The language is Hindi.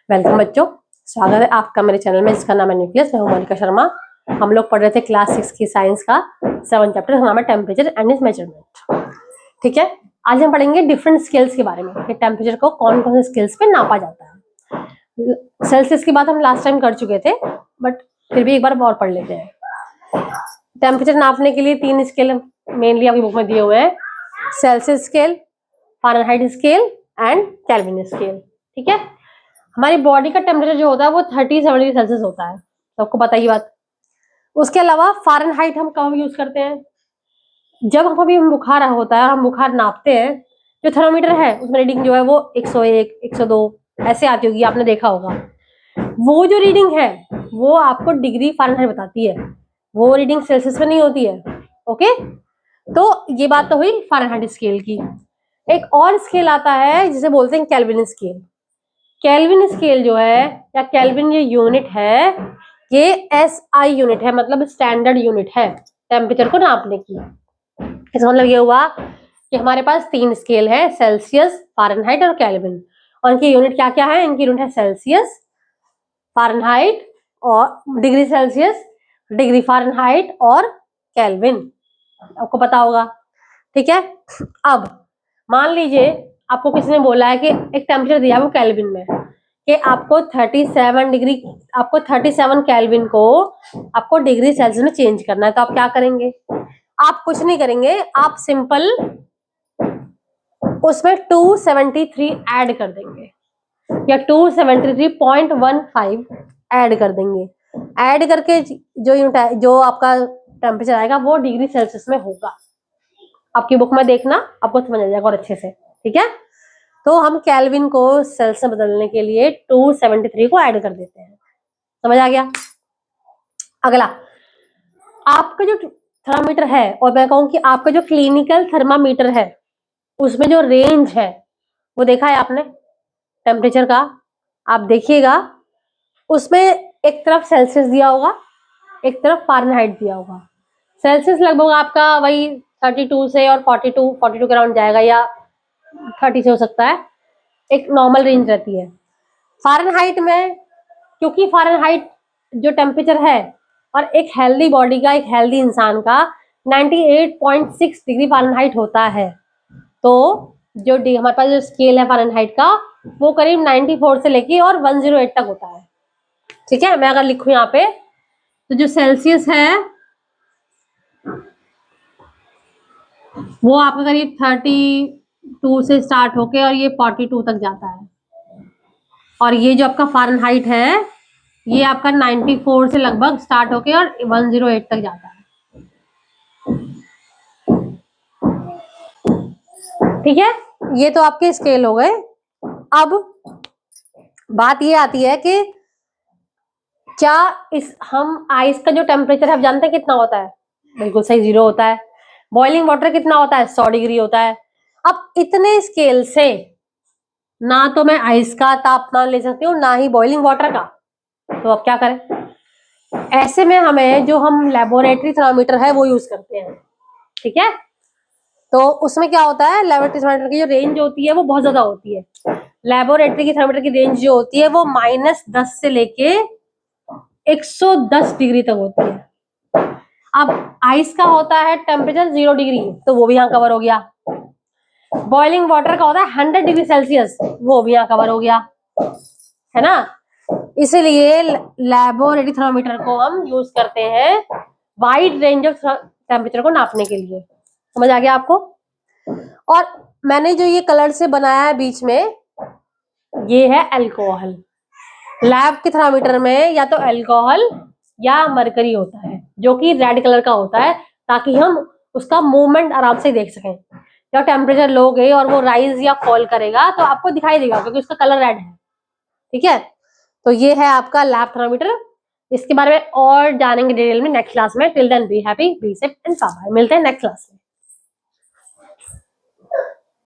वेलकम बच्चों, स्वागत है आपका मेरे चैनल में जिसका नाम है न्यूक्लियस। मैं हूं मोनिका शर्मा। हम लोग पढ़ रहे थे क्लास 6 की साइंस का 7 चैप्टर, नाम है टेम्परेचर एंड इट्स मेजरमेंट। ठीक है, आज हम पढ़ेंगे डिफरेंट स्केल्स के बारे में कि टेम्परेचर को कौन कौन से स्केल्स पे नापा जाता है। सेल्सियस की बात हम लास्ट टाइम कर चुके थे, बट फिर भी एक बार और पढ़ लेते हैं। टेम्परेचर नापने के लिए 3 स्केल मेनली आपकी बुक में दिए हुए हैं, Celsius scale, Fahrenheit scale and kelvin scale. ठीक है, हमारी बॉडी का टेम्परेचर जो होता है वो 37 डिग्री सेल्सियस होता है, तो आपको पता ही बात। उसके अलावा फ़ारेनहाइट हम कब यूज करते हैं? जब हम बुखार होता है, हम बुखार नापते हैं, जो थर्मोमीटर है उसमें रीडिंग जो है वो 101, 102 ऐसे आती होगी, आपने देखा होगा। वो जो रीडिंग है वो आपको डिग्री फ़ारेनहाइट बताती है, वो रीडिंग सेल्सियस में नहीं होती है। ओके, तो ये बात तो हुई फ़ारेनहाइट स्केल की। एक और स्केल आता है जिसे बोलते हैं केल्विन स्केल। केल्विन स्केल जो है या केल्विन ये यूनिट है, ये एसआई यूनिट है, मतलब स्टैंडर्ड यूनिट है टेम्परेचर को नापने की। इसका मतलब ये हुआ कि हमारे पास 3 स्केल है, सेल्सियस, फ़ारेनहाइट और केल्विन। और इनकी यूनिट क्या क्या है? इनकी यूनिट है सेल्सियस, फ़ारेनहाइट और डिग्री सेल्सियस, डिग्री फ़ारेनहाइट और केल्विन, आपको पता होगा। ठीक है, अब मान लीजिए आपको किसी ने बोला है कि एक टेम्परेचर दिया है वो केल्विन में, कि आपको 37 केल्विन को आपको डिग्री सेल्सियस में चेंज करना है, तो आप क्या करेंगे? आप कुछ नहीं करेंगे, आप सिंपल उसमें 273 ऐड कर देंगे या 273.15 ऐड कर देंगे। ऐड करके जो यूनिट है, जो आपका टेम्परेचर आएगा वो डिग्री सेल्सियस में होगा। आपकी बुक में देखना, आपको समझ आ जाएगा और अच्छे से। ठीक है, तो हम केल्विन को सेल्सियस में बदलने के लिए 273 को ऐड कर देते हैं। समझ आ गया? अगला, आपका जो थर्मामीटर है, और मैं कहूं कि आपका जो क्लिनिकल थर्मामीटर है, उसमें जो रेंज है वो देखा है आपने टेम्परेचर का? आप देखिएगा, उसमें एक तरफ सेल्सियस दिया होगा, एक तरफ फ़ारेनहाइट दिया होगा। सेल्सियस लगभग आपका वही 32 से और 42 के अराउंड जाएगा, या 30 से हो सकता है, एक नॉर्मल रेंज रहती है। फ़ारेनहाइट में, क्योंकि फ़ारेनहाइट जो टेम्परेचर है और एक हेल्दी बॉडी का, एक हेल्दी इंसान का 98.6 डिग्री फ़ारेनहाइट होता है, तो जो हमारे पास जो स्केल है फ़ारेनहाइट का, वो करीब 94 से लेके और 108 तक होता है। ठीक है, मैं अगर लिखूं यहाँ पे, तो जो सेल्सियस है वो आपका करीब 32 से स्टार्ट होके और ये 42 तक जाता है, और ये जो आपका फ़ारेनहाइट है ये आपका 94 से लगभग स्टार्ट होके और 108 तक जाता है। ठीक है, ये तो आपके स्केल हो गए। अब बात ये आती है कि क्या हम आइस का जो टेम्परेचर है आप जानते हैं कितना होता है? बिल्कुल सही, 0 होता है। बॉइलिंग वाटर कितना होता है? 100 डिग्री होता है। अब इतने स्केल से ना तो मैं आइस का तापमान ले सकती हूँ, ना ही बॉइलिंग वाटर का, तो अब क्या करें? ऐसे में हमें जो हम लेबोरेटरी थर्मामीटर है वो यूज करते हैं। ठीक है, तो उसमें क्या होता है, लेबोरेटरी थर्मामीटर की जो रेंज होती है वो बहुत ज्यादा होती है। लेबोरेटरी की थर्मामीटर की रेंज जो होती है वो -10 से लेके 110 डिग्री तक होती है। अब आइस का होता है टेम्परेचर 0 डिग्री, तो वो भी यहाँ कवर हो गया। बॉइलिंग वाटर का होता है 100 डिग्री सेल्सियस, वो भी यहाँ कवर हो गया, है ना? इसीलिए लेबोरेटरी थर्मामीटर को हम यूज करते हैं वाइड रेंज ऑफ टेम्परेचर को नापने के लिए। समझ आ गया आपको? और मैंने जो ये कलर से बनाया है बीच में, ये है अल्कोहल। लैब के थर्मामीटर में या तो अल्कोहल या मरकरी होता है, जो कि रेड कलर का होता है, ताकि हम उसका मूवमेंट आराम से देख सकें। जब टेम्परेचर लोगे और वो राइज या फॉल करेगा तो आपको दिखाई देगा, क्योंकि उसका कलर रेड है। ठीक है, तो ये है आपका लैब थर्मामीटर। इसके बारे में और जानेंगे डिटेल में नेक्स्ट क्लास में। Till then be happy, be safe and bye bye. मिलते हैं नेक्स्ट क्लास में।